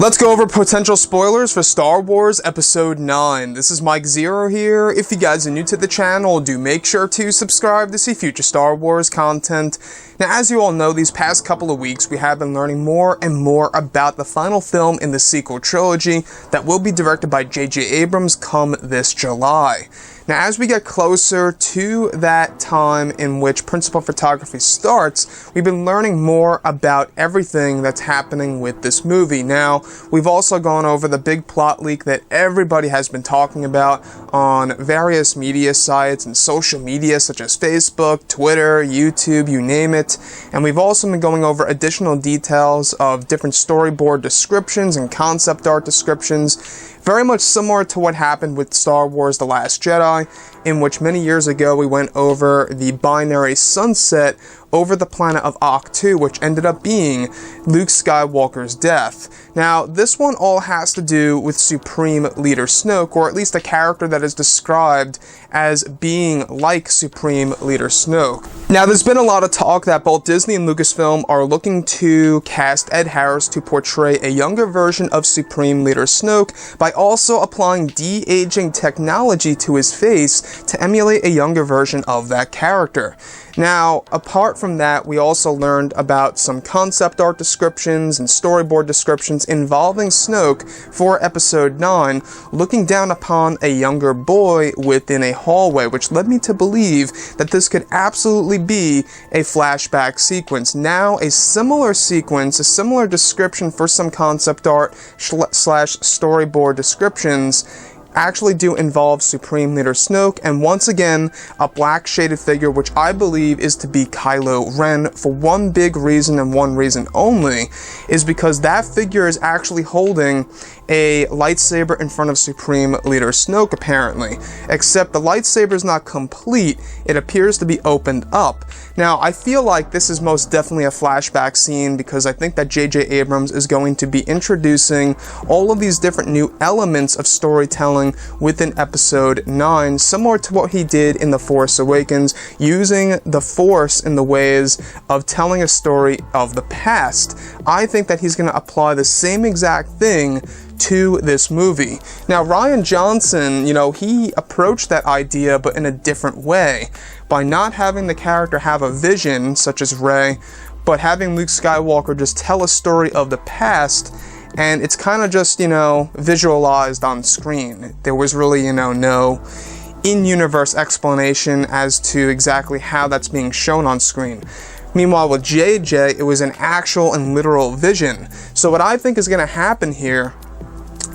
Let's go over potential spoilers for Star Wars Episode 9. This is Mike Zero here. If you guys are new to the channel, do make sure to subscribe to see future Star Wars content. Now, as you all know, these past couple of weeks, we have been learning more and more about the final film in the sequel trilogy that will be directed by J.J. Abrams come this July. Now, as we get closer to that time in which principal photography starts, we've been learning more about everything that's happening with this movie. Now, we've also gone over the big plot leak that everybody has been talking about on various media sites and social media such as Facebook, Twitter, YouTube, you name it. And we've also been going over additional details of different storyboard descriptions and concept art descriptions, very much similar to what happened with Star Wars The Last Jedi, in which many years ago we went over the binary sunset over the planet of Ahch-To, which ended up being Luke Skywalker's death. Now, this one all has to do with Supreme Leader Snoke, or at least a character that is described as being like Supreme Leader Snoke. Now, there's been a lot of talk that both Disney and Lucasfilm are looking to cast Ed Harris to portray a younger version of Supreme Leader Snoke by also applying de-aging technology to his face to emulate a younger version of that character. Now, apart from that, we also learned about some concept art descriptions and storyboard descriptions involving Snoke for Episode 9, looking down upon a younger boy within a hallway, which led me to believe that this could absolutely be a flashback sequence. Now, a similar sequence, a similar description for some concept art slash storyboard descriptions actually do involve Supreme Leader Snoke, and once again, a black shaded figure, which I believe is to be Kylo Ren, for one big reason and one reason only, is because that figure is actually holding a lightsaber in front of Supreme Leader Snoke, apparently. Except the lightsaber is not complete, it appears to be opened up. Now, I feel like this is most definitely a flashback scene because I think that J.J. Abrams is going to be introducing all of these different new elements of storytelling within Episode 9, similar to what he did in The Force Awakens, using the Force in the ways of telling a story of the past. I think that he's going to apply the same exact thing to this movie. Now, Rian Johnson, he approached that idea, but in a different way, by not having the character have a vision, such as Rey, but having Luke Skywalker just tell a story of the past, and it's kind of just, visualized on screen. There was really, no in-universe explanation as to exactly how that's being shown on screen. Meanwhile, with JJ, it was an actual and literal vision. So what I think is going to happen here,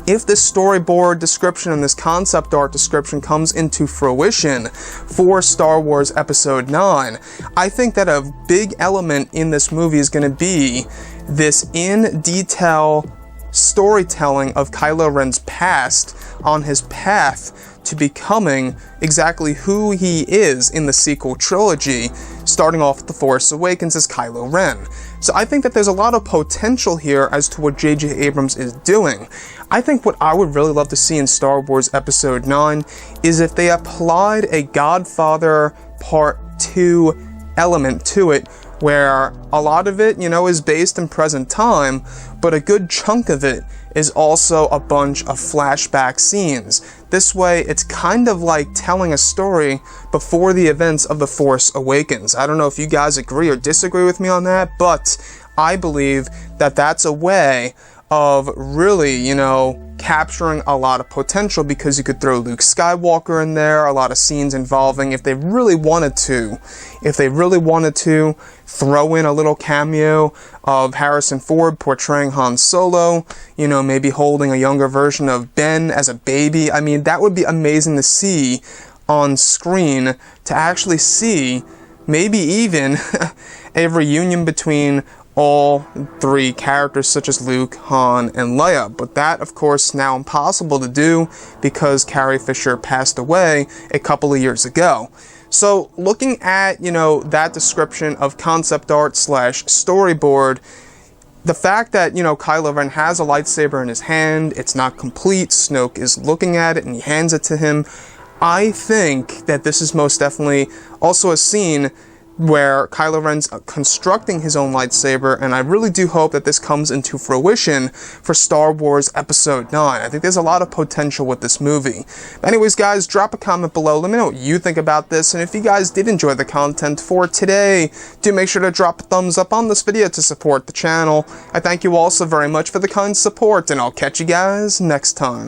if this storyboard description and this concept art description comes into fruition for Star Wars Episode 9, I think that a big element in this movie is going to be this in-detail storytelling of Kylo Ren's past on his path to becoming exactly who he is in the sequel trilogy, starting off with The Force Awakens as Kylo Ren. So I think that there's a lot of potential here as to what J.J. Abrams is doing. I think what I would really love to see in Star Wars Episode 9 is if they applied a Godfather Part 2 element to it, where a lot of it, is based in present time, but a good chunk of it is also a bunch of flashback scenes. This way, it's kind of like telling a story before the events of The Force Awakens. I don't know if you guys agree or disagree with me on that, but I believe that that's a way of really, capturing a lot of potential, because you could throw Luke Skywalker in there, a lot of scenes involving, if they really wanted to, throw in a little cameo of Harrison Ford portraying Han Solo, maybe holding a younger version of Ben as a baby. I mean, that would be amazing to see on screen, to actually see maybe even a reunion between all three characters such as Luke, Han, and Leia. But that, of course, now impossible to do because Carrie Fisher passed away a couple of years ago. So looking at, that description of concept art slash storyboard, the fact that, Kylo Ren has a lightsaber in his hand, it's not complete, Snoke is looking at it and he hands it to him, I think that this is most definitely also a scene where Kylo Ren's constructing his own lightsaber, and I really do hope that this comes into fruition for Star Wars Episode 9. I think there's a lot of potential with this movie. But anyways, guys, drop a comment below. Let me know what you think about this, and if you guys did enjoy the content for today, do make sure to drop a thumbs up on this video to support the channel. I thank you all so very much for the kind support, and I'll catch you guys next time.